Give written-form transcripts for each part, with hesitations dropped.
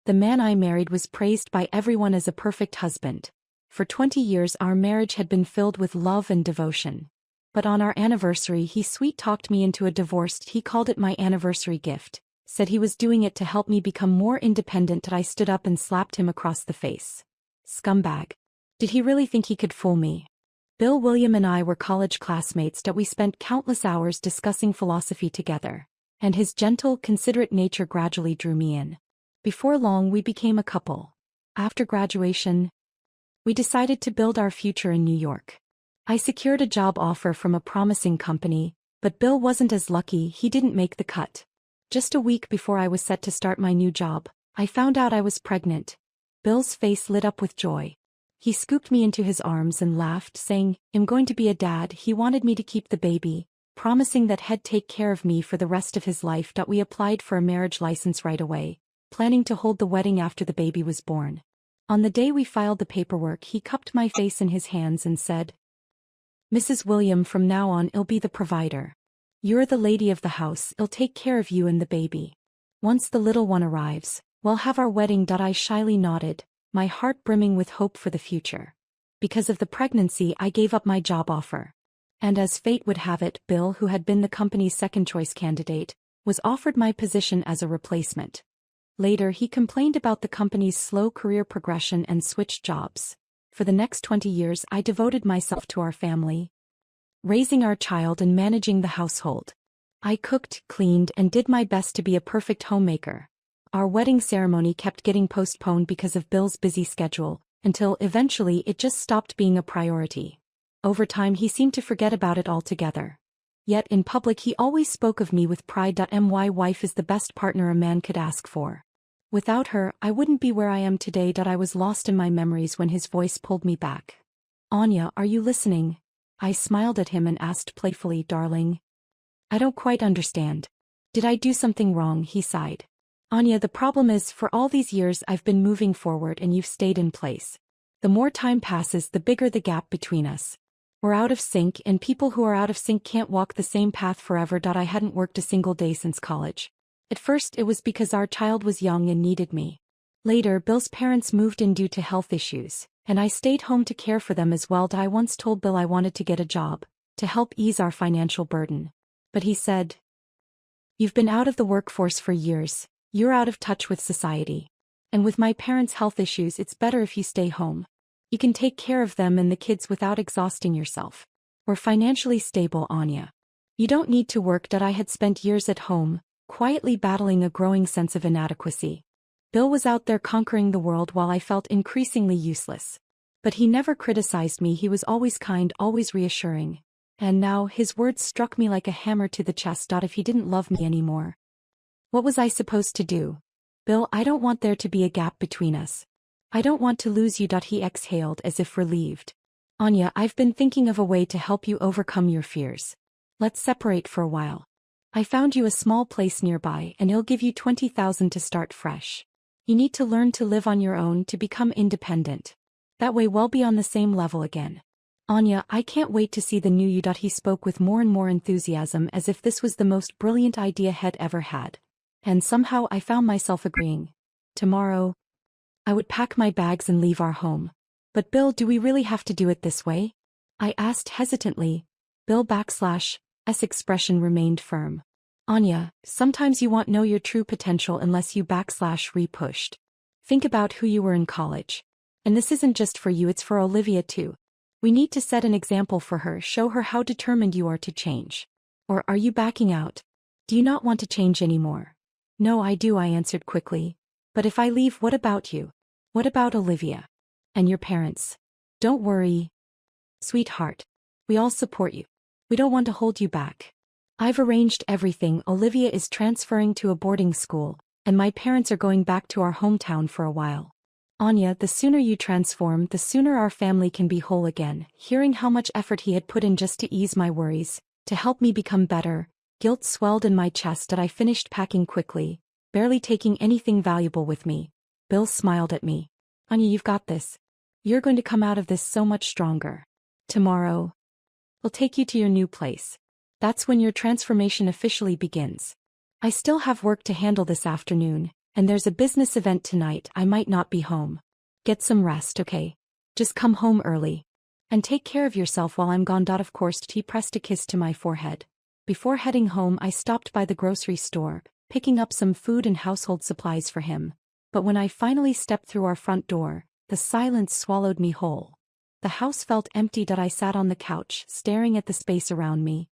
The man I married was praised by everyone as a perfect husband. For 20 years our marriage had been filled with love and devotion. But on our anniversary he sweet-talked me into a divorce. He called it my anniversary gift, said he was doing it to help me become more independent. I stood up and slapped him across the face. Scumbag. Did he really think he could fool me? Bill, William and I were college classmates that we spent countless hours discussing philosophy together, and his gentle, considerate nature gradually drew me in. Before long we became a couple. After graduation, we decided to build our future in New York. I secured a job offer from a promising company, but Bill wasn't as lucky. He didn't make the cut. Just a week before I was set to start my new job, I found out I was pregnant. Bill's face lit up with joy. He scooped me into his arms and laughed, saying, "I'm going to be a dad." He wanted me to keep the baby, promising that he'd take care of me for the rest of his life. We applied for a marriage license right away, planning to hold the wedding after the baby was born. On the day we filed the paperwork, he cupped my face in his hands and said, "Mrs. William, from now on I'll be the provider. You're the lady of the house. I'll take care of you and the baby. Once the little one arrives, we'll have our wedding." I shyly nodded, my heart brimming with hope for the future. Because of the pregnancy I gave up my job offer. And as fate would have it, Bill, who had been the company's second-choice candidate, was offered my position as a replacement. Later he complained about the company's slow career progression and switched jobs. For the next 20 years I devoted myself to our family, raising our child and managing the household. I cooked, cleaned, and did my best to be a perfect homemaker. Our wedding ceremony kept getting postponed because of Bill's busy schedule, until eventually it just stopped being a priority. Over time he seemed to forget about it altogether. Yet in public he always spoke of me with pride. My wife is the best partner a man could ask for. Without her, I wouldn't be where I am today. I was lost in my memories when his voice pulled me back. "Anya, are you listening?" I smiled at him and asked playfully, "Darling, I don't quite understand. Did I do something wrong?" He sighed. "Anya, the problem is, for all these years I've been moving forward and you've stayed in place. The more time passes, the bigger the gap between us. We're out of sync, and people who are out of sync can't walk the same path forever." I hadn't worked a single day since college. At first it was because our child was young and needed me. Later Bill's parents moved in due to health issues, and I stayed home to care for them as well. I once told Bill I wanted to get a job, to help ease our financial burden. But he said, "You've been out of the workforce for years, you're out of touch with society. And with my parents' health issues it's better if you stay home. You can take care of them and the kids without exhausting yourself. We're financially stable, Anya. You don't need to work." I had spent years at home, quietly battling a growing sense of inadequacy. Bill was out there conquering the world while I felt increasingly useless. But he never criticized me. He was always kind, always reassuring. And now his words struck me like a hammer to the chest. If he didn't love me anymore, what was I supposed to do? "Bill, I don't want there to be a gap between us. I don't want to lose you." He exhaled as if relieved. "Anya, I've been thinking of a way to help you overcome your fears. Let's separate for a while. I found you a small place nearby and he'll give you $20,000 to start fresh. You need to learn to live on your own, to become independent. That way we'll be on the same level again. Anya, I can't wait to see the new you." He spoke with more and more enthusiasm, as if this was the most brilliant idea he'd ever had. And somehow I found myself agreeing. Tomorrow, I would pack my bags and leave our home. "But Bill, do we really have to do it this way?" I asked hesitantly. Bill's expression remained firm. "Anya, sometimes you won't know your true potential unless you repushed. Think about who you were in college. And this isn't just for you, it's for Olivia too. We need to set an example for her, show her how determined you are to change. Or are you backing out? Do you not want to change anymore?" "No, I do," I answered quickly. "But if I leave, what about you? What about Olivia? And your parents?" "Don't worry, sweetheart. We all support you. We don't want to hold you back. I've arranged everything. Olivia is transferring to a boarding school, and my parents are going back to our hometown for a while. Anya, the sooner you transform, the sooner our family can be whole again." Hearing how much effort he had put in just to ease my worries, to help me become better, guilt swelled in my chest. I finished packing quickly, barely taking anything valuable with me. Bill smiled at me. "Anya, you've got this. You're going to come out of this so much stronger. Tomorrow, I'll take you to your new place. That's when your transformation officially begins. I still have work to handle this afternoon, And there's a business event tonight, I might not be home. Get some rest, okay? Just come home early. And take care of yourself while I'm gone. Of course, he pressed a kiss to my forehead. Before heading home, I stopped by the grocery store, picking up some food and household supplies for him. But when I finally stepped through our front door, the silence swallowed me whole. The house felt empty. I sat on the couch, staring at the space around me.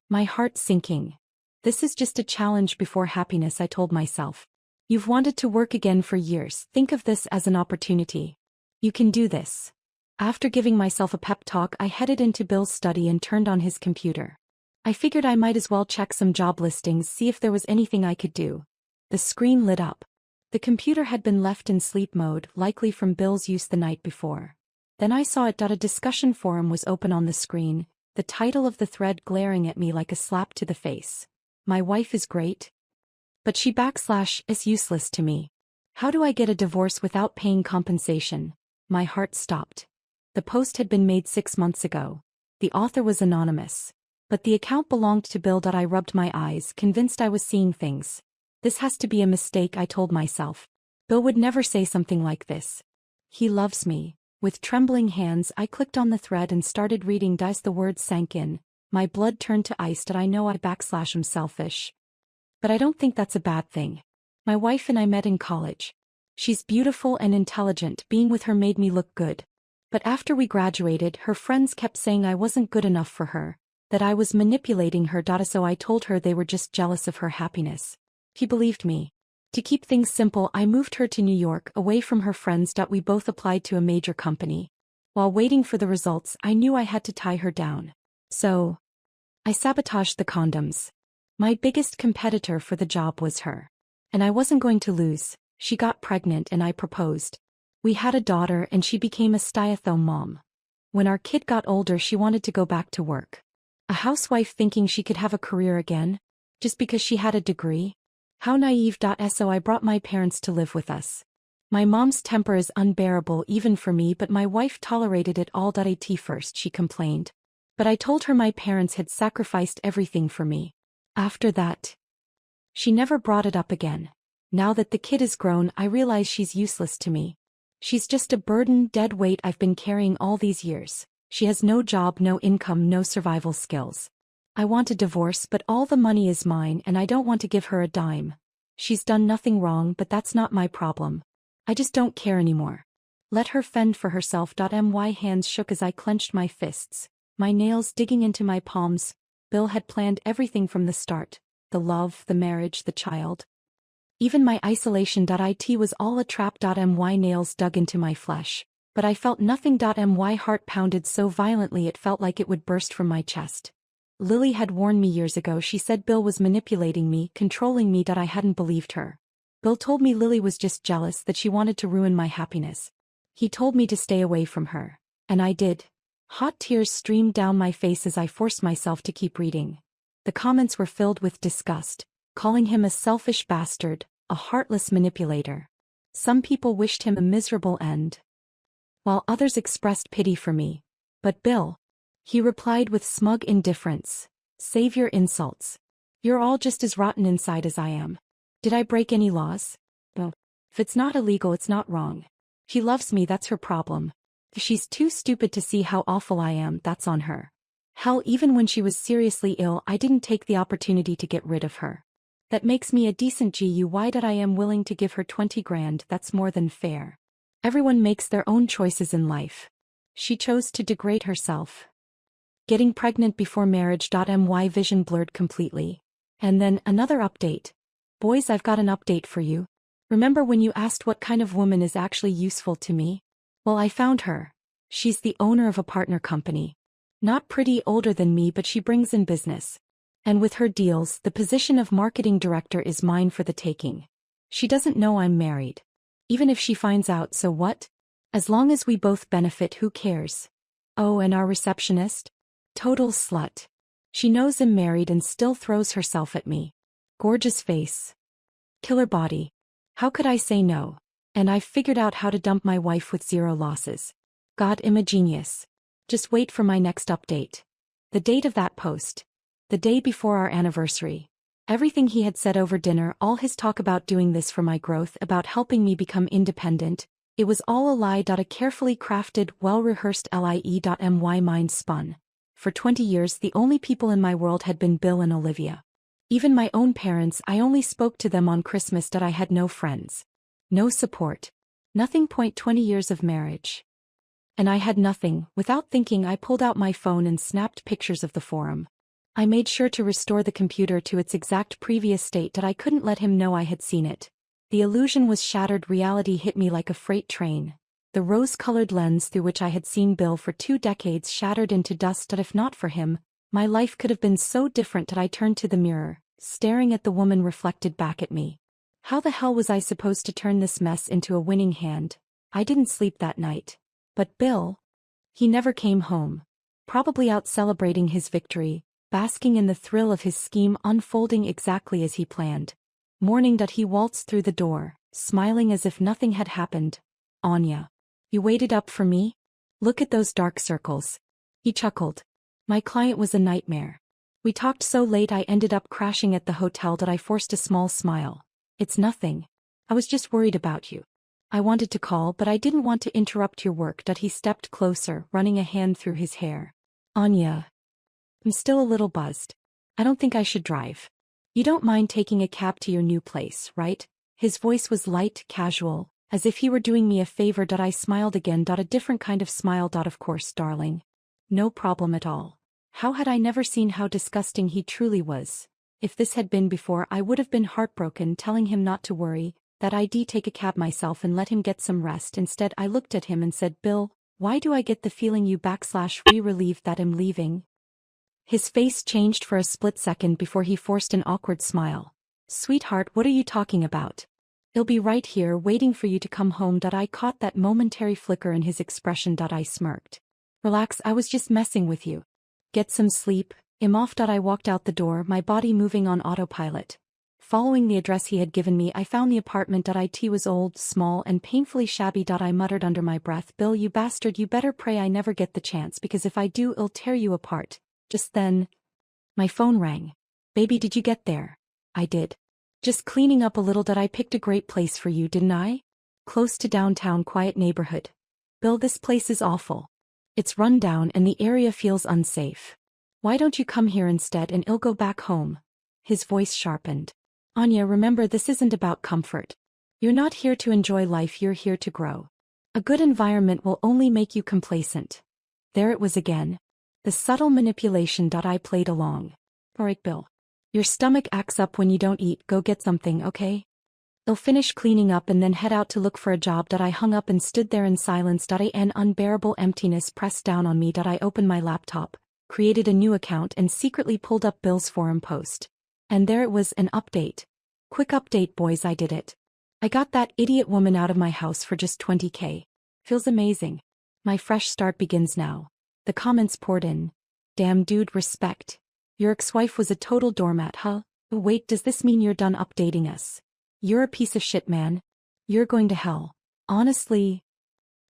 My heart sinking. This is just a challenge before happiness, I told myself. You've wanted to work again for years. Think of this as an opportunity. You can do this. After giving myself a pep talk, I headed into Bill's study and turned on his computer. I figured I might as well check some job listings, see if there was anything I could do. The screen lit up. The computer had been left in sleep mode, likely from Bill's use the night before. Then I saw it. A discussion forum was open on the screen, the title of the thread glaring at me like a slap to the face. My wife is great, but she is useless to me. How do I get a divorce without paying compensation? My heart stopped. The post had been made 6 months ago. The author was anonymous. But the account belonged to Bill. I rubbed my eyes, convinced I was seeing things. This has to be a mistake, I told myself. Bill would never say something like this. He loves me. With trembling hands, I clicked on the thread and started reading. As the words sank in, my blood turned to ice. I know I'm selfish. But I don't think that's a bad thing. My wife and I met in college. She's beautiful and intelligent. Being with her made me look good. But after we graduated, her friends kept saying I wasn't good enough for her, that I was manipulating her. So I told her they were just jealous of her happiness. She believed me. To keep things simple, I moved her to New York, away from her friends. We both applied to a major company. While waiting for the results, I knew I had to tie her down. So I sabotaged the condoms. My biggest competitor for the job was her. And I wasn't going to lose. She got pregnant and I proposed. We had a daughter and she became a stay-at-home mom. When our kid got older, she wanted to go back to work. A housewife thinking she could have a career again? Just because she had a degree? How naive. So I brought my parents to live with us. My mom's temper is unbearable even for me, but my wife tolerated it all. At first she complained. But I told her my parents had sacrificed everything for me. After that, she never brought it up again. Now that the kid is grown, I realize she's useless to me. She's just a burden, dead weight I've been carrying all these years. She has no job, no income, no survival skills. I want a divorce, but all the money is mine and I don't want to give her a dime. She's done nothing wrong, but that's not my problem. I just don't care anymore. Let her fend for herself. My hands shook as I clenched my fists, my nails digging into my palms. Bill had planned everything from the start. The love, the marriage, the child. Even my isolation. It was all a trap. My nails dug into my flesh. But I felt nothing. My heart pounded so violently it felt like it would burst from my chest. Lily had warned me years ago. She said Bill was manipulating me, controlling me. I hadn't believed her. Bill told me Lily was just jealous, that she wanted to ruin my happiness. He told me to stay away from her. And I did. Hot tears streamed down my face as I forced myself to keep reading. The comments were filled with disgust, calling him a selfish bastard, a heartless manipulator. Some people wished him a miserable end, while others expressed pity for me. But Bill, he replied with smug indifference, save your insults. You're all just as rotten inside as I am. Did I break any laws? No. If it's not illegal, it's not wrong. She loves me, that's her problem. If she's too stupid to see how awful I am, that's on her. Hell, even when she was seriously ill, I didn't take the opportunity to get rid of her. That makes me a decent GUI. I am willing to give her 20 grand, that's more than fair. Everyone makes their own choices in life. She chose to degrade herself. Getting pregnant before marriage. My vision blurred completely. And then, another update. Boys, I've got an update for you. Remember when you asked what kind of woman is actually useful to me? Well, I found her. She's the owner of a partner company. Not pretty, older than me, but she brings in business. And with her deals, the position of marketing director is mine for the taking. She doesn't know I'm married. Even if she finds out, so what? As long as we both benefit, who cares? Oh, and our receptionist? Total slut. She knows I'm married and still throws herself at me. Gorgeous face. Killer body. How could I say no? And I've figured out how to dump my wife with 0 losses. God, I'm a genius. Just wait for my next update. The date of that post. The day before our anniversary. Everything he had said over dinner, all his talk about doing this for my growth, about helping me become independent, it was all a lie. A carefully crafted, well-rehearsed lie. Mind spun. For 20 years the only people in my world had been Bill and Olivia. Even my own parents, I only spoke to them on Christmas. I had no friends. No support. Nothing. 20 years of marriage. And I had nothing. Without thinking, I pulled out my phone and snapped pictures of the forum. I made sure to restore the computer to its exact previous state. I couldn't let him know I had seen it. The illusion was shattered. Reality hit me like a freight train. The rose-colored lens through which I had seen Bill for 2 decades shattered into dust. If not for him, my life could have been so different. I turned to the mirror, staring at the woman reflected back at me. How the hell was I supposed to turn this mess into a winning hand? I didn't sleep that night. But Bill? He never came home. Probably out celebrating his victory, basking in the thrill of his scheme unfolding exactly as he planned. Morning. He waltzed through the door, smiling as if nothing had happened. Anya. You waited up for me? Look at those dark circles. He chuckled. My client was a nightmare. We talked so late I ended up crashing at the hotel. I forced a small smile. It's nothing. I was just worried about you. I wanted to call, but I didn't want to interrupt your work. He stepped closer, running a hand through his hair. Anya. I'm still a little buzzed. I don't think I should drive. You don't mind taking a cab to your new place, right? His voice was light, casual, as if he were doing me a favor. I smiled again. A different kind of smile. Of course, darling. No problem at all. How had I never seen how disgusting he truly was? If this had been before, I would have been heartbroken, telling him not to worry, that I'd take a cab myself and let him get some rest. Instead, I looked at him and said, Bill, why do I get the feeling you / relieved that I'm leaving? His face changed for a split second before he forced an awkward smile. Sweetheart, what are you talking about? I'll be right here waiting for you to come home. I caught that momentary flicker in his expression. I smirked. Relax, I was just messing with you. Get some sleep. I'm off. I walked out the door, my body moving on autopilot. Following the address he had given me, I found the apartment. It was old, small, and painfully shabby. I muttered under my breath, Bill, you bastard, you better pray I never get the chance, because if I do, I'll tear you apart. Just then, my phone rang. Baby, did you get there? I did. Just cleaning up a little. I picked a great place for you, didn't I? Close to downtown, quiet neighborhood. Bill, this place is awful. It's run down and the area feels unsafe. Why don't you come here instead and I'll go back home? His voice sharpened. Anya, remember, this isn't about comfort. You're not here to enjoy life, you're here to grow. A good environment will only make you complacent. There it was again. The subtle manipulation. I played along. Alright, Bill. Your stomach acts up when you don't eat. Go get something, okay? I'll finish cleaning up and then head out to look for a job. I hung up and stood there in silence. An unbearable emptiness pressed down on me. I opened my laptop, created a new account, and secretly pulled up Bill's forum post. And there it was, an update. Quick update, boys, I did it. I got that idiot woman out of my house for just $20K. Feels amazing. My fresh start begins now. The comments poured in. Damn dude, respect. Your ex-wife was a total doormat, huh? Oh, wait, does this mean you're done updating us? You're a piece of shit, man. You're going to hell. Honestly.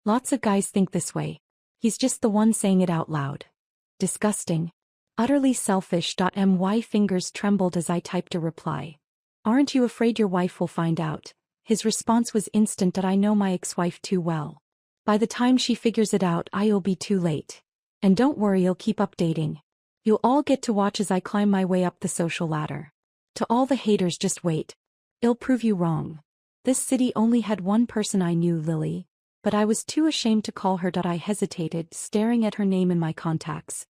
Lots of guys think this way. He's just the one saying it out loud. Disgusting. Utterly selfish. My fingers trembled as I typed a reply. Aren't you afraid your wife will find out? His response was instant. I know my ex-wife too well. By the time she figures it out, I'll be too late. And don't worry, I'll keep updating. You'll all get to watch as I climb my way up the social ladder. To all the haters, just wait. I'll prove you wrong. This city only had one person I knew, Lily. But I was too ashamed to call her. I hesitated, staring at her name in my contacts.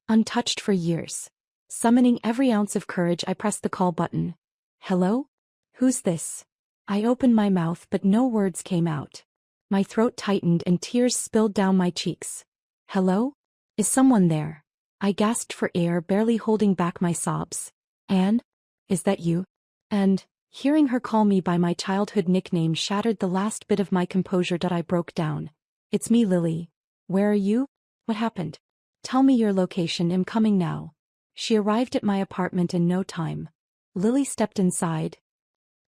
Untouched for years. Summoning every ounce of courage, I pressed the call button. Hello? Who's this? I opened my mouth, but no words came out. My throat tightened and tears spilled down my cheeks. Hello? Is someone there? I gasped for air, barely holding back my sobs. Anne? Is that you? And, hearing her call me by my childhood nickname shattered the last bit of my composure. I broke down. It's me, Lily. Where are you? What happened? Tell me your location, I'm coming now. She arrived at my apartment in no time. Lily stepped inside.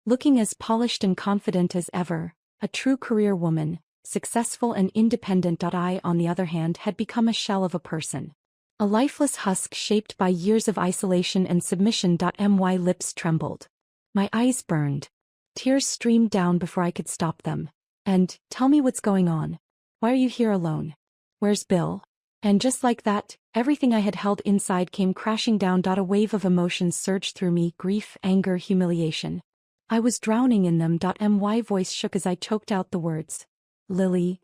Looking as polished and confident as ever, a true career woman, successful and independent. I, on the other hand, had become a shell of a person. A lifeless husk shaped by years of isolation and submission. My lips trembled. My eyes burned. Tears streamed down before I could stop them. And, tell me what's going on. Why are you here alone? Where's Bill? And just like that, everything I had held inside came crashing down. A wave of emotions surged through me: grief, anger, humiliation. I was drowning in them. My voice shook as I choked out the words. Lily.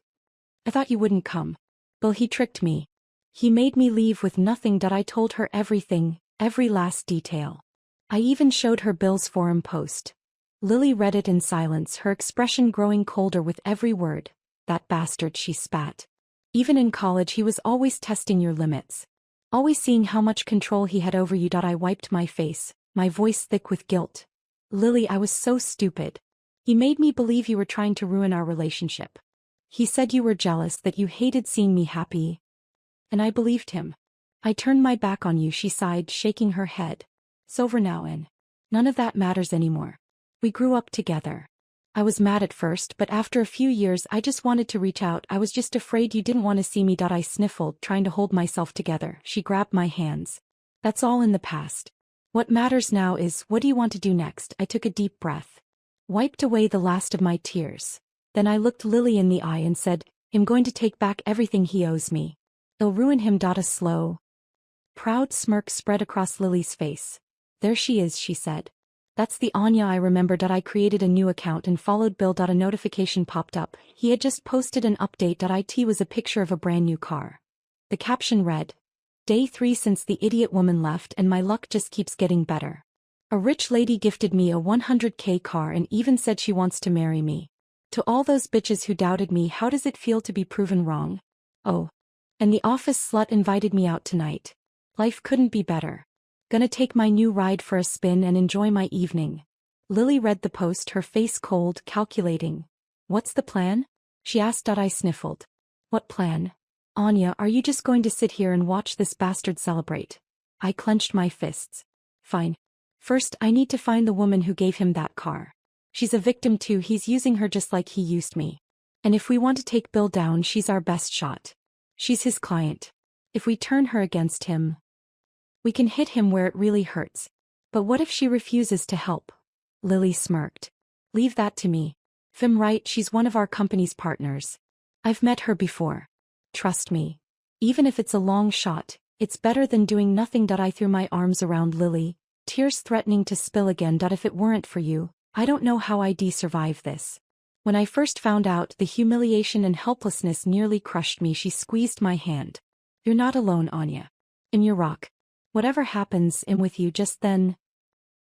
I thought you wouldn't come. Bill, he tricked me. He made me leave with nothing. I told her everything, every last detail. I even showed her Bill's forum post. Lily read it in silence, her expression growing colder with every word. That bastard, she spat. Even in college he was always testing your limits. Always seeing how much control he had over you. I wiped my face, my voice thick with guilt. Lily, I was so stupid. He made me believe you were trying to ruin our relationship. He said you were jealous, that you hated seeing me happy. And I believed him. I turned my back on you, she sighed, shaking her head. It's over now, and none of that matters anymore. We grew up together. I was mad at first, but after a few years I just wanted to reach out. I was just afraid you didn't want to see me. I sniffled, trying to hold myself together. She grabbed my hands. That's all in the past. What matters now is, what do you want to do next? I took a deep breath. Wiped away the last of my tears. Then I looked Lily in the eye and said, I'm going to take back everything he owes me. It'll ruin him. A slow, proud smirk spread across Lily's face. There she is, she said. That's the Anya I remembered. I created a new account and followed Bill. A notification popped up. He had just posted an update. It was a picture of a brand new car. The caption read, Day 3 since the idiot woman left, and my luck just keeps getting better. A rich lady gifted me a 100K car and even said she wants to marry me. To all those bitches who doubted me, how does it feel to be proven wrong? Oh. And the office slut invited me out tonight. Life couldn't be better. Gonna take my new ride for a spin and enjoy my evening. Lily read the post, her face cold, calculating. What's the plan? She asked. I sniffled. What plan? Anya, are you just going to sit here and watch this bastard celebrate? I clenched my fists. Fine. First, I need to find the woman who gave him that car. She's a victim too. He's using her just like he used me. And if we want to take Bill down, she's our best shot. She's his client. If we turn her against him, we can hit him where it really hurts. But what if she refuses to help? Lily smirked. Leave that to me. Fim right, she's one of our company's partners. I've met her before. Trust me. Even if it's a long shot, it's better than doing nothing. I threw my arms around Lily, tears threatening to spill again. If it weren't for you, I don't know how I'd survive this. When I first found out, the humiliation and helplessness nearly crushed me. She squeezed my hand. You're not alone, Anya. I'm your rock. Whatever happens, I'm with you. Just then,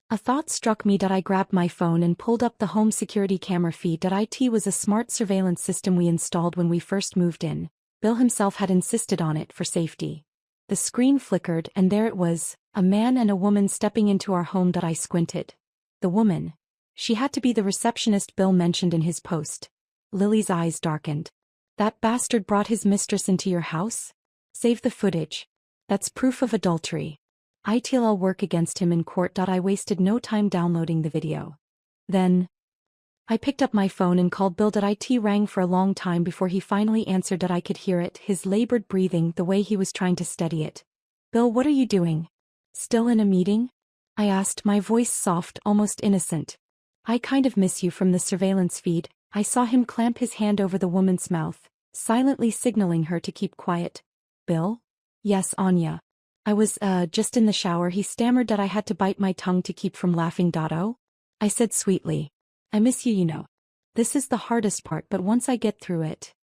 a thought struck me. I grabbed my phone and pulled up the home security camera feed. It was a smart surveillance system we installed when we first moved in. Bill himself had insisted on it for safety. The screen flickered, and there it was, a man and a woman stepping into our home. I squinted. The woman. She had to be the receptionist Bill mentioned in his post. Lily's eyes darkened. That bastard brought his mistress into your house? Save the footage. That's proof of adultery. I'll work against him in court. I wasted no time downloading the video. Then, I picked up my phone and called Bill. It rang for a long time before he finally answered. I could hear it, his labored breathing, the way he was trying to steady it. Bill, what are you doing? Still in a meeting? I asked, my voice soft, almost innocent. I kind of miss you from the surveillance feed. I saw him clamp his hand over the woman's mouth, silently signaling her to keep quiet. Bill? Yes, Anya. I was, just in the shower. He stammered. I had to bite my tongue to keep from laughing. Oh? I said sweetly. I miss you, you know. This is the hardest part, but once I get through it,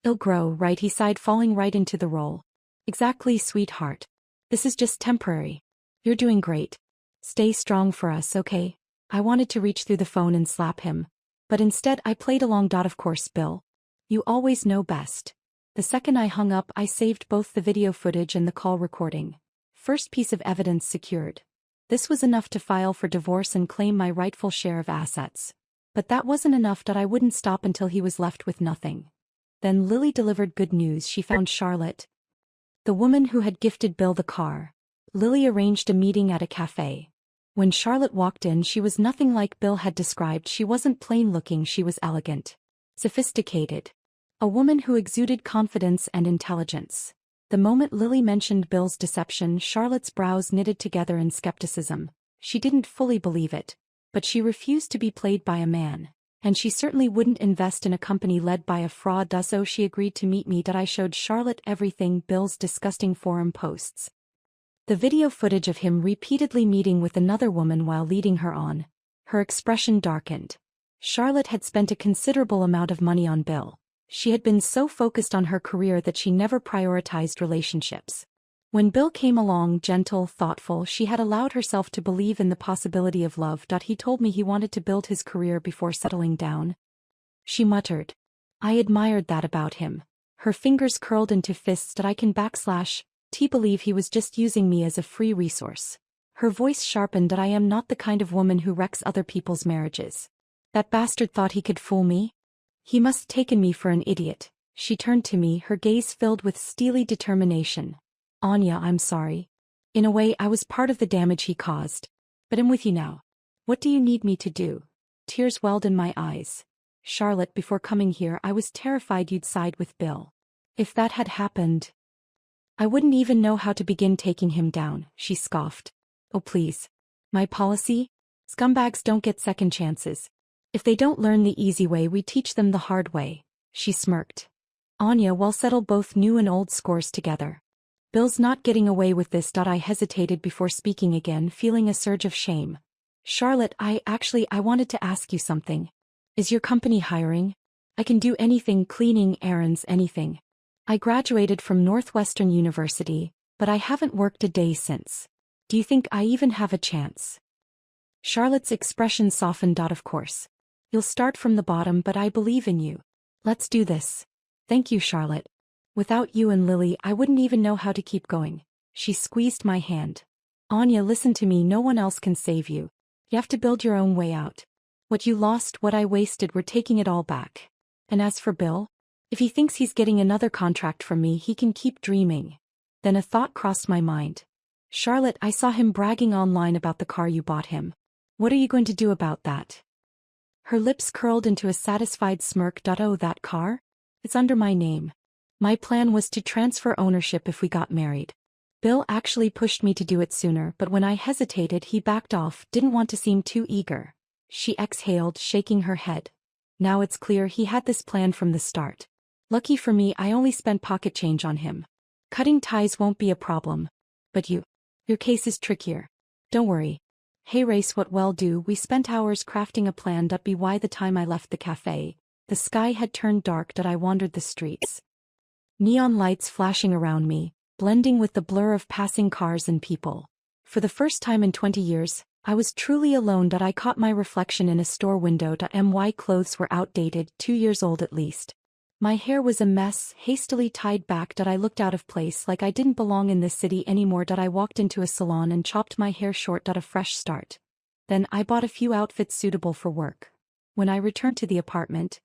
it'll grow, right? He sighed, falling right into the role. Exactly, sweetheart. This is just temporary. You're doing great. Stay strong for us, okay? I wanted to reach through the phone and slap him. But instead I played along. Of course, Bill. You always know best. The second I hung up, I saved both the video footage and the call recording. First piece of evidence secured. This was enough to file for divorce and claim my rightful share of assets. But that wasn't enough. I wouldn't stop until he was left with nothing. Then Lily delivered good news. She found Charlotte, the woman who had gifted Bill the car. Lily arranged a meeting at a cafe. When Charlotte walked in, she was nothing like Bill had described. She wasn't plain-looking, she was elegant. Sophisticated. A woman who exuded confidence and intelligence. The moment Lily mentioned Bill's deception, Charlotte's brows knitted together in skepticism. She didn't fully believe it, but she refused to be played by a man. And she certainly wouldn't invest in a company led by a fraud, so she agreed to meet me. I showed Charlotte everything, Bill's disgusting forum posts. The video footage of him repeatedly meeting with another woman while leading her on. Her expression darkened. Charlotte had spent a considerable amount of money on Bill. She had been so focused on her career that she never prioritized relationships. When Bill came along, gentle, thoughtful, she had allowed herself to believe in the possibility of love. He told me he wanted to build his career before settling down. She muttered. I admired that about him. Her fingers curled into fists. I can believe he was just using me as a free resource. Her voice sharpened. I am not the kind of woman who wrecks other people's marriages. That bastard thought he could fool me? He must have taken me for an idiot. She turned to me, her gaze filled with steely determination. Anya, I'm sorry. In a way, I was part of the damage he caused. But I'm with you now. What do you need me to do? Tears welled in my eyes. Charlotte, before coming here, I was terrified you'd side with Bill. If that had happened, I wouldn't even know how to begin taking him down, she scoffed. Oh please. My policy? Scumbags don't get second chances. If they don't learn the easy way, we teach them the hard way. She smirked. Anya, we'll settle both new and old scores together. Bill's not getting away with this. I hesitated before speaking again, feeling a surge of shame. Charlotte, I wanted to ask you something. Is your company hiring? I can do anything, cleaning, errands, anything. I graduated from Northwestern University, but I haven't worked a day since. Do you think I even have a chance? Charlotte's expression softened. Of course. You'll start from the bottom, but I believe in you. Let's do this. Thank you, Charlotte. Without you and Lily, I wouldn't even know how to keep going. She squeezed my hand. Anya, listen to me, no one else can save you. You have to build your own way out. What you lost, what I wasted, we're taking it all back. And as for Bill, if he thinks he's getting another contract from me, he can keep dreaming. Then a thought crossed my mind. Charlotte, I saw him bragging online about the car you bought him. What are you going to do about that? Her lips curled into a satisfied smirk. Oh, that car? It's under my name. My plan was to transfer ownership if we got married. Bill actually pushed me to do it sooner, but when I hesitated, he backed off, didn't want to seem too eager. She exhaled, shaking her head. Now it's clear he had this plan from the start. Lucky for me, I only spent pocket change on him. Cutting ties won't be a problem. But your case is trickier. Don't worry. Hey Race, what well do, we spent hours crafting a plan. By the time I left the cafe, the sky had turned dark. I wandered the streets. Neon lights flashing around me, blending with the blur of passing cars and people. For the first time in 20 years, I was truly alone. I caught my reflection in a store window. My clothes were outdated, 2 years old at least. My hair was a mess, hastily tied back. I looked out of place, like I didn't belong in this city anymore. I walked into a salon and chopped my hair short. A fresh start. Then I bought a few outfits suitable for work. When I returned to the apartment,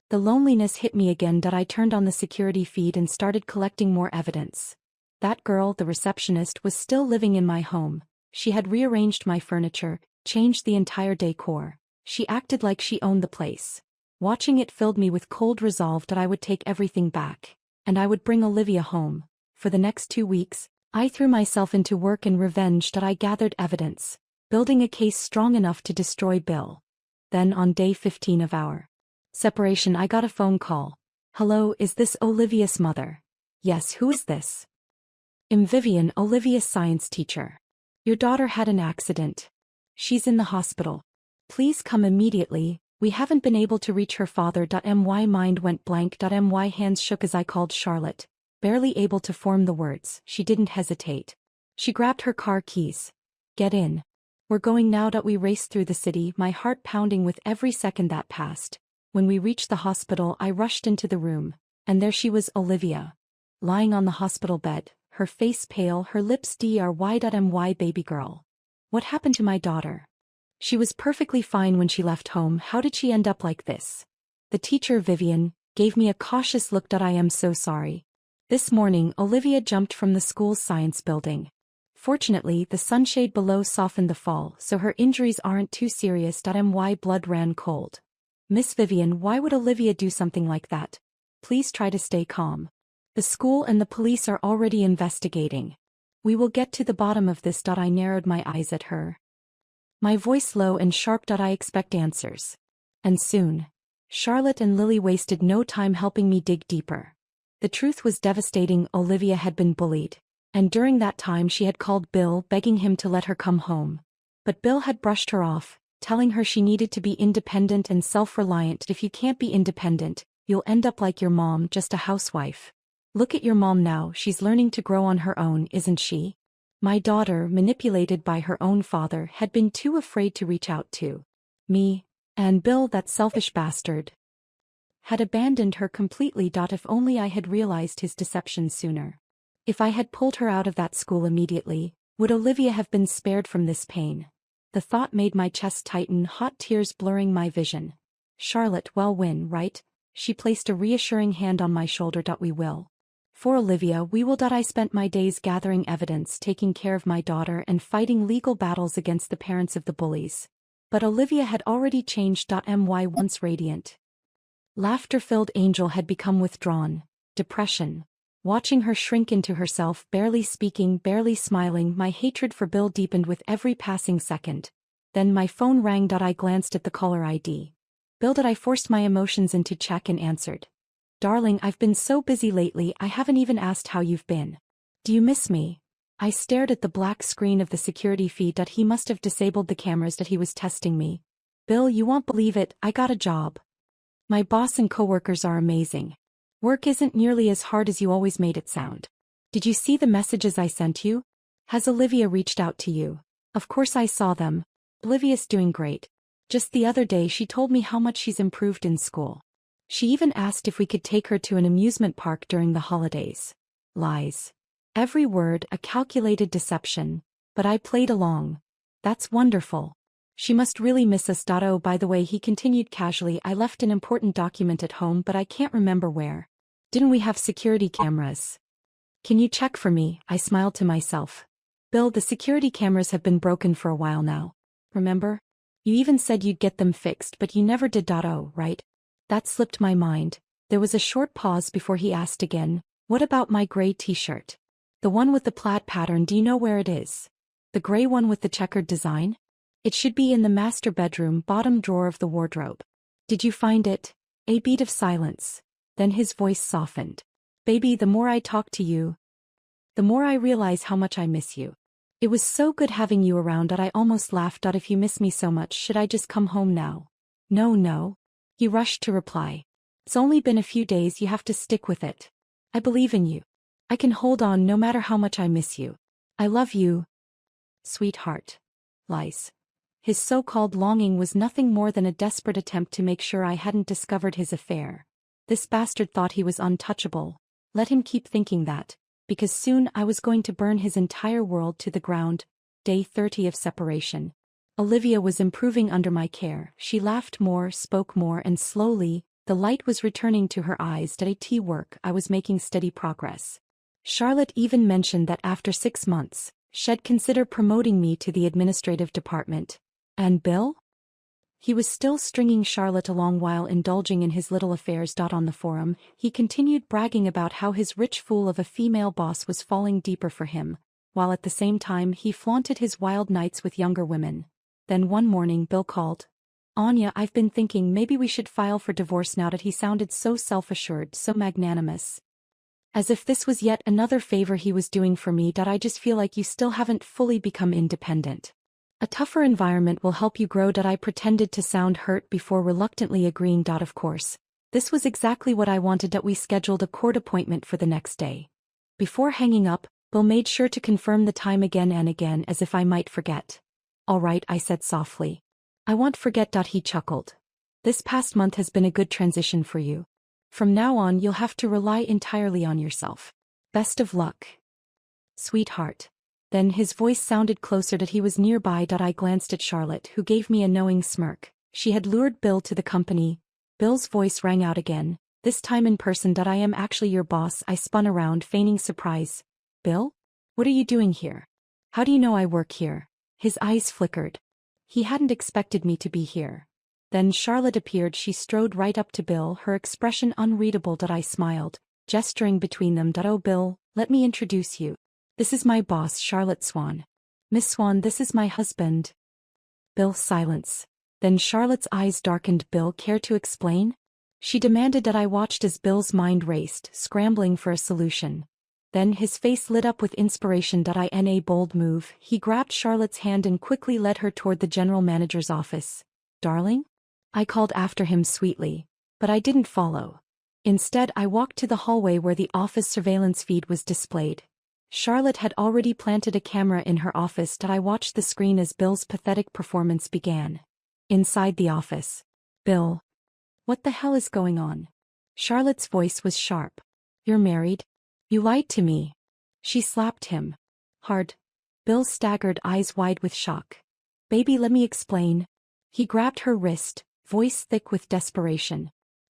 the loneliness hit me again. I turned on the security feed and started collecting more evidence. That girl, the receptionist, was still living in my home. She had rearranged my furniture, changed the entire decor. She acted like she owned the place. Watching it filled me with cold resolve that I would take everything back. And I would bring Olivia home. For the next 2 weeks, I threw myself into work and revenge. I gathered evidence, building a case strong enough to destroy Bill. Then on day 15 of our separation, I got a phone call. Hello, is this Olivia's mother? Yes, who is this? I'm Vivian, Olivia's science teacher. Your daughter had an accident. She's in the hospital. Please come immediately. We haven't been able to reach her father. My mind went blank. My hands shook as I called Charlotte. Barely able to form the words, she didn't hesitate. She grabbed her car keys. Get in. We're going now. We raced through the city, my heart pounding with every second that passed. When we reached the hospital, I rushed into the room. And there she was, Olivia. Lying on the hospital bed, her face pale, her lips dry. My baby girl. What happened to my daughter? She was perfectly fine when she left home. How did she end up like this? The teacher, Vivian, gave me a cautious look. I am so sorry. This morning, Olivia jumped from the school's science building. Fortunately, the sunshade below softened the fall, so her injuries aren't too serious. My blood ran cold. Miss Vivian, why would Olivia do something like that? Please try to stay calm. The school and the police are already investigating. We will get to the bottom of this. I narrowed my eyes at her. My voice low and sharp. I expect answers. And soon. Charlotte and Lily wasted no time helping me dig deeper. The truth was devastating. Olivia had been bullied. And during that time she had called Bill begging him to let her come home. But Bill had brushed her off, telling her she needed to be independent and self-reliant. If you can't be independent, you'll end up like your mom, just a housewife. Look at your mom now, she's learning to grow on her own, isn't she? My daughter, manipulated by her own father, had been too afraid to reach out to me, and Bill, that selfish bastard, had abandoned her completely. If only I had realized his deception sooner. If I had pulled her out of that school immediately, would Olivia have been spared from this pain? The thought made my chest tighten, hot tears blurring my vision. Charlotte, well, win, right? She placed a reassuring hand on my shoulder. We will. For Olivia, we will. I spent my days gathering evidence, taking care of my daughter, and fighting legal battles against the parents of the bullies. But Olivia had already changed. My once radiant, laughter-filled angel had become withdrawn. Depression. Watching her shrink into herself, barely speaking, barely smiling, my hatred for Bill deepened with every passing second. Then my phone rang. I glanced at the caller ID. Bill. I forced my emotions into check and answered. Darling, I've been so busy lately, I haven't even asked how you've been. Do you miss me? I stared at the black screen of the security feed. He must have disabled the cameras. He was testing me. Bill, you won't believe it, I got a job. My boss and coworkers are amazing. Work isn't nearly as hard as you always made it sound. Did you see the messages I sent you? Has Olivia reached out to you? Of course I saw them. Olivia's doing great. Just the other day she told me how much she's improved in school. She even asked if we could take her to an amusement park during the holidays. Lies. Every word a calculated deception, but I played along. That's wonderful. She must really miss us. Oh, by the way, he continued casually, I left an important document at home, but I can't remember where. Didn't we have security cameras? Can you check for me? I smiled to myself. Bill, the security cameras have been broken for a while now. Remember? You even said you'd get them fixed, but you never did. Oh, right. That slipped my mind. There was a short pause before he asked again, what about my gray t-shirt? The one with the plaid pattern, do you know where it is? The gray one with the checkered design? It should be in the master bedroom, bottom drawer of the wardrobe. Did you find it? A beat of silence. Then his voice softened. Baby, the more I talk to you, the more I realize how much I miss you. It was so good having you around. I almost laughed. If you miss me so much, should I just come home now? No. He rushed to reply. It's only been a few days, you have to stick with it. I believe in you. I can hold on no matter how much I miss you. I love you. Sweetheart. Lies. His so-called longing was nothing more than a desperate attempt to make sure I hadn't discovered his affair. This bastard thought he was untouchable. Let him keep thinking that, because soon I was going to burn his entire world to the ground. Day 30 of separation. Olivia was improving under my care. She laughed more, spoke more, and slowly, the light was returning to her eyes. At work, I was making steady progress. Charlotte even mentioned that after 6 months, she'd consider promoting me to the administrative department. And Bill? He was still stringing Charlotte along while indulging in his little affairs. On the forum, he continued bragging about how his rich fool of a female boss was falling deeper for him, while at the same time he flaunted his wild nights with younger women. Then one morning Bill called. Anya, I've been thinking maybe we should file for divorce now. He sounded so self-assured, so magnanimous. As if this was yet another favor he was doing for me. I just feel like you still haven't fully become independent. A tougher environment will help you grow. I pretended to sound hurt before reluctantly agreeing. Of course. This was exactly what I wanted. We scheduled a court appointment for the next day. Before hanging up, Bill made sure to confirm the time again and again as if I might forget. All right, I said softly. I won't forget. He chuckled. This past month has been a good transition for you. From now on you'll have to rely entirely on yourself. Best of luck. Sweetheart. Then his voice sounded closer. He was nearby. I glanced at Charlotte, who gave me a knowing smirk. She had lured Bill to the company. Bill's voice rang out again, this time in person. I am actually your boss. I spun around, feigning surprise. Bill? What are you doing here? How do you know I work here? His eyes flickered. He hadn't expected me to be here. Then Charlotte appeared. She strode right up to Bill, her expression unreadable. I smiled. gesturing between them. Oh, Bill, let me introduce you. This is my boss, Charlotte Swan. Miss Swan, this is my husband. Bill, silence. Then Charlotte's eyes darkened. Bill, care to explain? She demanded. That I watched as Bill's mind raced, scrambling for a solution. Then his face lit up with inspiration. In a bold move, he grabbed Charlotte's hand and quickly led her toward the general manager's office. Darling? I called after him sweetly. But I didn't follow. Instead, I walked to the hallway where the office surveillance feed was displayed. Charlotte had already planted a camera in her office. I watched the screen as Bill's pathetic performance began. Inside the office. Bill. What the hell is going on? Charlotte's voice was sharp. You're married? You lied to me. She slapped him. Hard. Bill staggered, eyes wide with shock. Baby, let me explain. He grabbed her wrist, voice thick with desperation.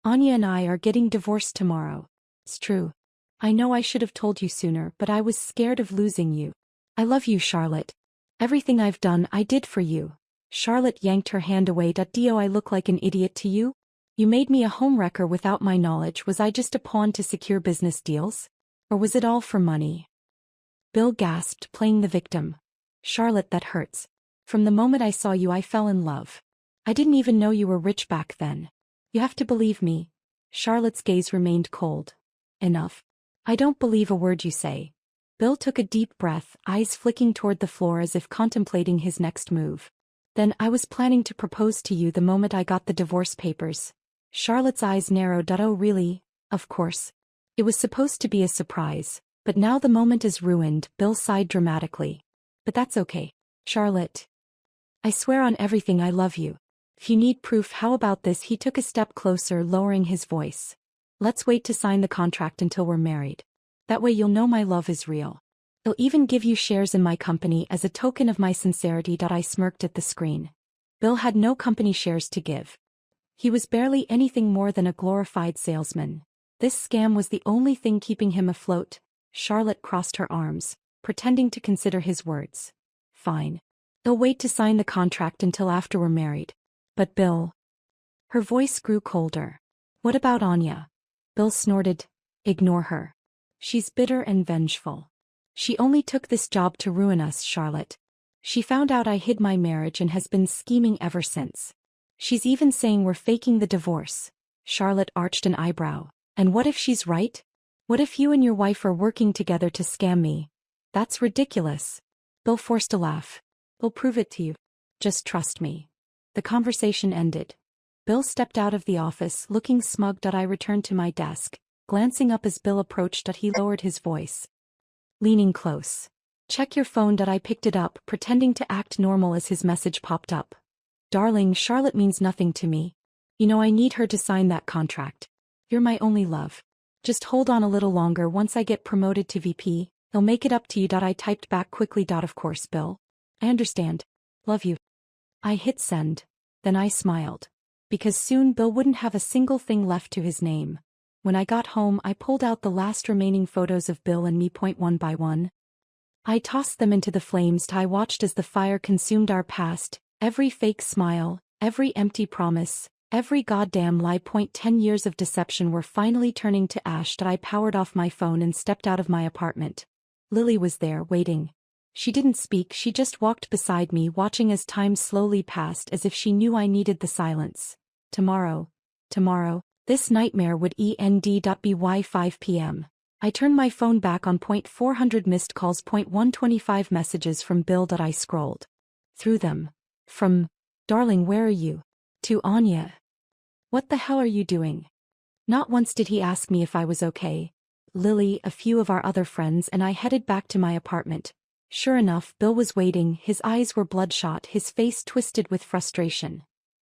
Anya and I are getting divorced tomorrow. It's true. I know I should have told you sooner, but I was scared of losing you. I love you, Charlotte. Everything I've done, I did for you. Charlotte yanked her hand away. Do I look like an idiot to you? You made me a homewrecker without my knowledge. Was I just a pawn to secure business deals? Or was it all for money? Bill gasped, playing the victim. Charlotte, that hurts. From the moment I saw you, I fell in love. I didn't even know you were rich back then. You have to believe me. Charlotte's gaze remained cold. Enough. I don't believe a word you say. Bill took a deep breath, eyes flicking toward the floor as if contemplating his next move. Then I was planning to propose to you the moment I got the divorce papers. Charlotte's eyes narrowed. Oh, really? Of course. It was supposed to be a surprise, but now the moment is ruined. Bill sighed dramatically. But that's okay. Charlotte. I swear on everything I love you. If you need proof, how about this? He took a step closer, lowering his voice. Let's wait to sign the contract until we're married. That way you'll know my love is real. I'll even give you shares in my company as a token of my sincerity. I smirked at the screen. Bill had no company shares to give. He was barely anything more than a glorified salesman. This scam was the only thing keeping him afloat. Charlotte crossed her arms, pretending to consider his words. Fine. I'll wait to sign the contract until after we're married. But Bill. Her voice grew colder. What about Anya? Bill snorted. Ignore her. She's bitter and vengeful. She only took this job to ruin us, Charlotte. She found out I hid my marriage and has been scheming ever since. She's even saying we're faking the divorce. Charlotte arched an eyebrow. And what if she's right? What if you and your wife are working together to scam me? That's ridiculous. Bill forced a laugh. I'll prove it to you. Just trust me. The conversation ended. Bill stepped out of the office, looking smug. I returned to my desk. Glancing up as Bill approached, he lowered his voice. Leaning close. Check your phone. I picked it up, pretending to act normal as his message popped up. Darling, Charlotte means nothing to me. You know I need her to sign that contract. You're my only love. Just hold on a little longer. Once I get promoted to VP, I'll make it up to you. I typed back quickly. Of course, Bill. I understand. Love you. I hit send. Then I smiled. Because soon Bill wouldn't have a single thing left to his name. When I got home, I pulled out the last remaining photos of Bill and me. One by one. I tossed them into the flames. I watched as the fire consumed our past, every fake smile, every empty promise, every goddamn lie. 10 years of deception were finally turning to ash. I powered off my phone and stepped out of my apartment. Lily was there, waiting. She didn't speak, she just walked beside me, watching as time slowly passed, as if she knew I needed the silence. Tomorrow. This nightmare would end. By 5 p.m. I turned my phone back on. 400 missed calls. 125 messages from Bill. I scrolled through them. From, darling, where are you? To Anya. What the hell are you doing? Not once did he ask me if I was okay. Lily, a few of our other friends, and I headed back to my apartment. Sure enough, Bill was waiting. His eyes were bloodshot, his face twisted with frustration.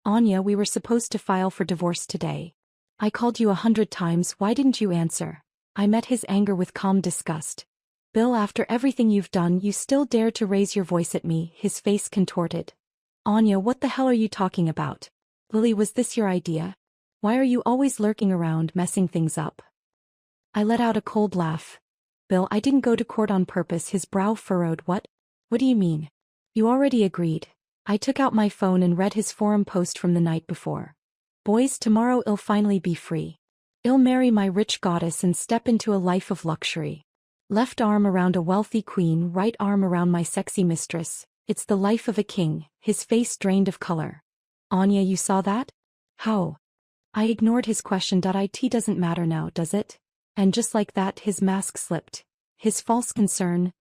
Anya, we were supposed to file for divorce today. I called you 100 times, why didn't you answer? I met his anger with calm disgust. Bill, after everything you've done, you still dare to raise your voice at me. His face contorted. Anya, what the hell are you talking about? Lily, was this your idea? Why are you always lurking around, messing things up? I let out a cold laugh. Bill, I didn't go to court on purpose. His brow furrowed. What? What do you mean? You already agreed. I took out my phone and read his forum post from the night before. Boys, tomorrow I'll finally be free. I'll marry my rich goddess and step into a life of luxury. Left arm around a wealthy queen, right arm around my sexy mistress. It's the life of a king, his face drained of color. Anya, you saw that? How? I ignored his question. It doesn't matter now, does it? And just like that, his mask slipped. His false concern,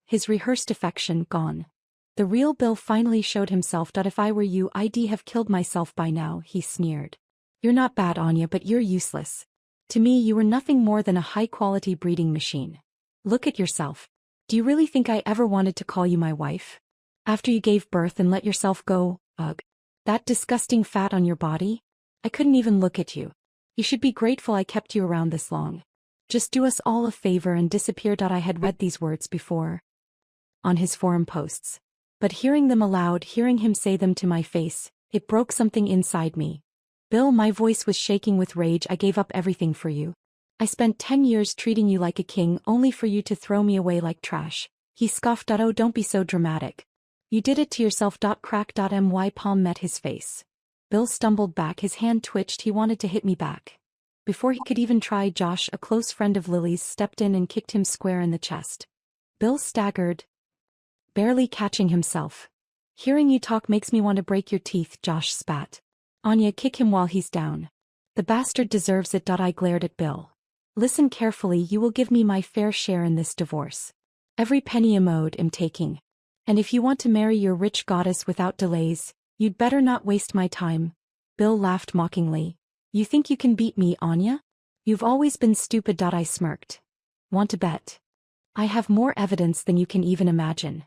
his rehearsed affection, gone. The real Bill finally showed himself. If I were you, I'd have killed myself by now, he sneered. You're not bad, Anya, but you're useless. To me, you were nothing more than a high-quality breeding machine. Look at yourself. Do you really think I ever wanted to call you my wife? After you gave birth and let yourself go, ugh. That disgusting fat on your body? I couldn't even look at you. You should be grateful I kept you around this long. Just do us all a favor and disappear. I had read these words before on his forum posts. But hearing them aloud, hearing him say them to my face, it broke something inside me. Bill, my voice was shaking with rage. I gave up everything for you. I spent 10 years treating you like a king only for you to throw me away like trash. He scoffed. Oh, don't be so dramatic. You did it to yourself. Crack. My palm met his face. Bill stumbled back, his hand twitched. He wanted to hit me back. Before he could even try, Josh, a close friend of Lily's, stepped in and kicked him square in the chest. Bill staggered, barely catching himself. Hearing you talk makes me want to break your teeth, Josh spat. Anya, kick him while he's down. The bastard deserves it. I glared at Bill. Listen carefully, you will give me my fair share in this divorce. Every penny I'm owed I'm taking. And if you want to marry your rich goddess without delays, you'd better not waste my time. Bill laughed mockingly. You think you can beat me, Anya? You've always been stupid. I smirked. Want to bet? I have more evidence than you can even imagine.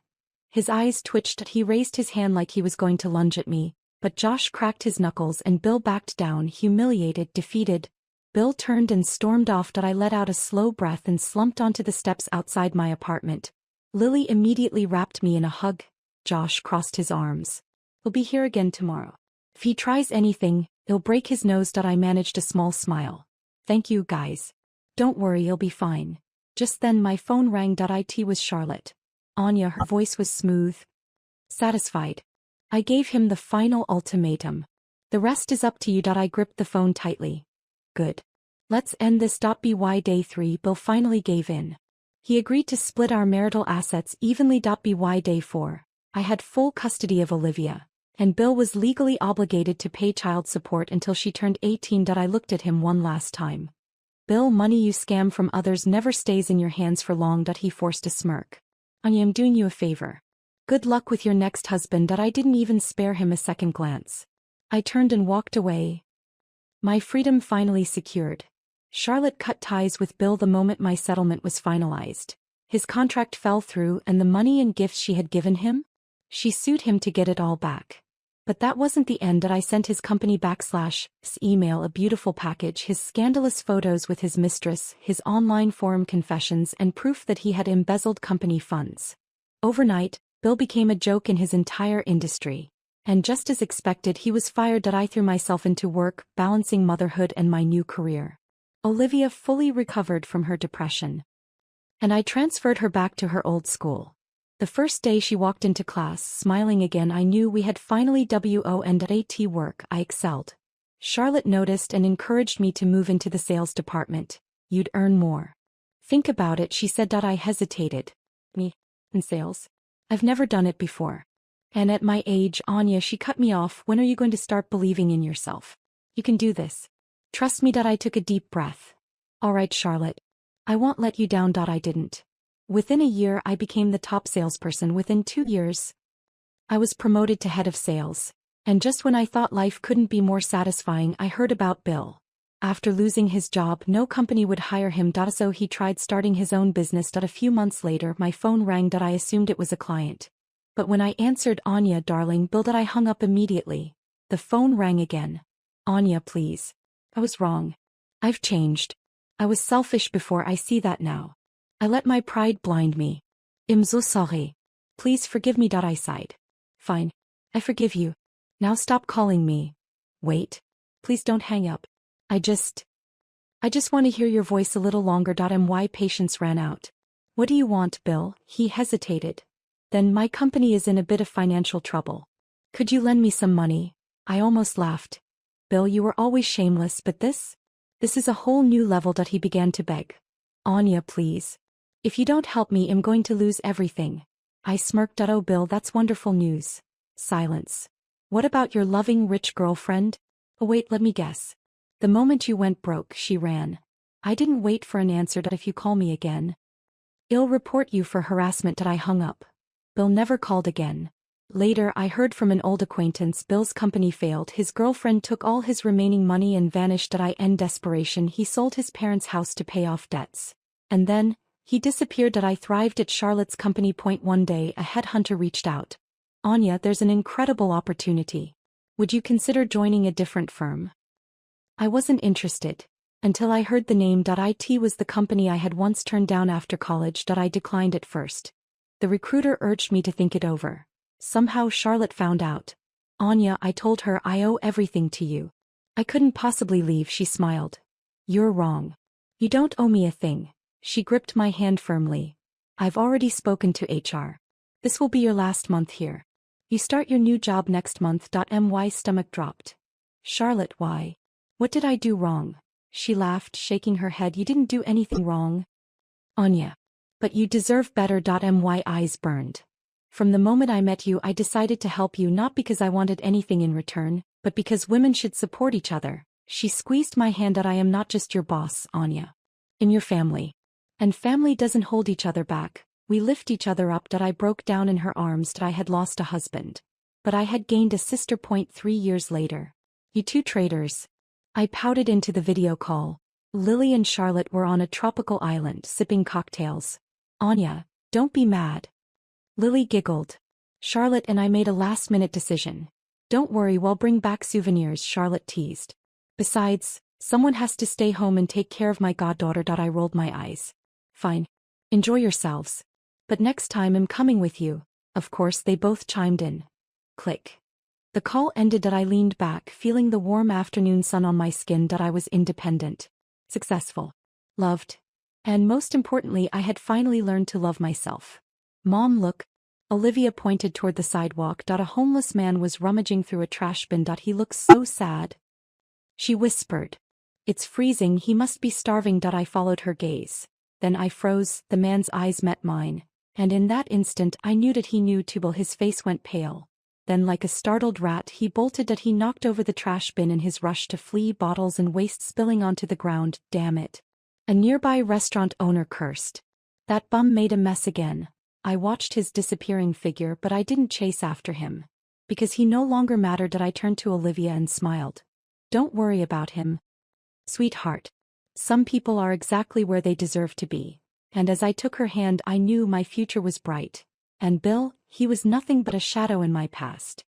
His eyes twitched. He raised his hand like he was going to lunge at me, but Josh cracked his knuckles and Bill backed down, humiliated, defeated. Bill turned and stormed off. I let out a slow breath and slumped onto the steps outside my apartment. Lily immediately wrapped me in a hug. Josh crossed his arms. He'll be here again tomorrow. If he tries anything, he'll break his nose. I managed a small smile. Thank you, guys. Don't worry, he'll be fine. Just then my phone rang. It was Charlotte. Anya, her voice was smooth, satisfied. I gave him the final ultimatum. The rest is up to you. I gripped the phone tightly. Good. Let's end this. By day 3, Bill finally gave in. He agreed to split our marital assets evenly. By day 4, I had full custody of Olivia, and Bill was legally obligated to pay child support until she turned 18. I looked at him one last time. Bill, money you scam from others never stays in your hands for long. He forced a smirk. Anya, I'm doing you a favor. Good luck with your next husband. I didn't even spare him a second glance. I turned and walked away. My freedom finally secured. Charlotte cut ties with Bill the moment my settlement was finalized. His contract fell through, and the money and gifts she had given him? She sued him to get it all back. But that wasn't the end. I sent his company email a beautiful package, his scandalous photos with his mistress, his online forum confessions, and proof that he had embezzled company funds. Overnight, Bill became a joke in his entire industry. And just as expected, he was fired. I threw myself into work, balancing motherhood and my new career. Olivia fully recovered from her depression, and I transferred her back to her old school. The first day she walked into class, smiling again, I knew we had finally won at work. I excelled. Charlotte noticed and encouraged me to move into the sales department. You'd earn more. Think about it, she said. I hesitated. Me? In sales? I've never done it before. And at my age, Anya, she cut me off. When are you going to start believing in yourself? You can do this. Trust me. I took a deep breath. All right, Charlotte. I won't let you down. I didn't. Within a year, I became the top salesperson. Within 2 years, I was promoted to head of sales. And just when I thought life couldn't be more satisfying, I heard about Bill. After losing his job, no company would hire him. So he tried starting his own business. A few months later, my phone rang. I assumed it was a client. But when I answered, Anya, darling, Bill, I hung up immediately. The phone rang again. Anya, please. I was wrong. I've changed. I was selfish before. I see that now. I let my pride blind me. I'm so sorry. Please forgive me. I sighed. Fine. I forgive you. Now stop calling me. Wait. Please don't hang up. I just want to hear your voice a little longer. My patience ran out. What do you want, Bill? He hesitated. Then my company is in a bit of financial trouble. Could you lend me some money? I almost laughed. Bill, you were always shameless, but this? This is a whole new level. He began to beg. Anya, please. If you don't help me, I'm going to lose everything. I smirked. Oh, Bill, that's wonderful news. Silence. What about your loving rich girlfriend? Oh, wait, let me guess. The moment you went broke, she ran. I didn't wait for an answer. If you call me again, I'll report you for harassment. I hung up. Bill never called again. Later, I heard from an old acquaintance Bill's company failed. His girlfriend took all his remaining money and vanished. In desperation, he sold his parents' house to pay off debts. And then, he disappeared. I thrived at Charlotte's company. One day, a headhunter reached out. Anya, there's an incredible opportunity. Would you consider joining a different firm? I wasn't interested. Until I heard the name. It was the company I had once turned down after college. I declined at first. The recruiter urged me to think it over. Somehow Charlotte found out. Anya, I told her, I owe everything to you. I couldn't possibly leave. She smiled. You're wrong. You don't owe me a thing. She gripped my hand firmly. I've already spoken to HR. This will be your last month here. You start your new job next month. My stomach dropped. Charlotte, why? What did I do wrong? She laughed, shaking her head. You didn't do anything wrong. Anya. But you deserve better. My eyes burned. From the moment I met you, I decided to help you, not because I wanted anything in return, but because women should support each other. She squeezed my hand. I am not just your boss, Anya. I'm your family. And family doesn't hold each other back. We lift each other up. I broke down in her arms. I had lost a husband. But I had gained a sister. 3 years later. You two traitors. I pouted into the video call. Lily and Charlotte were on a tropical island, sipping cocktails. Anya, don't be mad. Lily giggled. Charlotte and I made a last-minute decision. Don't worry, we'll bring back souvenirs, Charlotte teased. Besides, someone has to stay home and take care of my goddaughter. I rolled my eyes. Fine. Enjoy yourselves. But next time I'm coming with you. Of course, they both chimed in. Click. The call ended. I leaned back, feeling the warm afternoon sun on my skin. I was independent. Successful. Loved. And most importantly, I had finally learned to love myself. Mom, look. Olivia pointed toward the sidewalk. A homeless man was rummaging through a trash bin. He looks so sad. She whispered. It's freezing, he must be starving. I followed her gaze. Then I froze. The man's eyes met mine. And in that instant I knew that he knew too. His face went pale. Then like a startled rat he bolted. He knocked over the trash bin in his rush to flee, bottles and waste spilling onto the ground. Damn it. A nearby restaurant owner cursed. That bum made a mess again. I watched his disappearing figure, but I didn't chase after him. Because he no longer mattered. I turned to Olivia and smiled. Don't worry about him. Sweetheart. Some people are exactly where they deserve to be. And as I took her hand, I knew my future was bright. And Bill, he was nothing but a shadow in my past.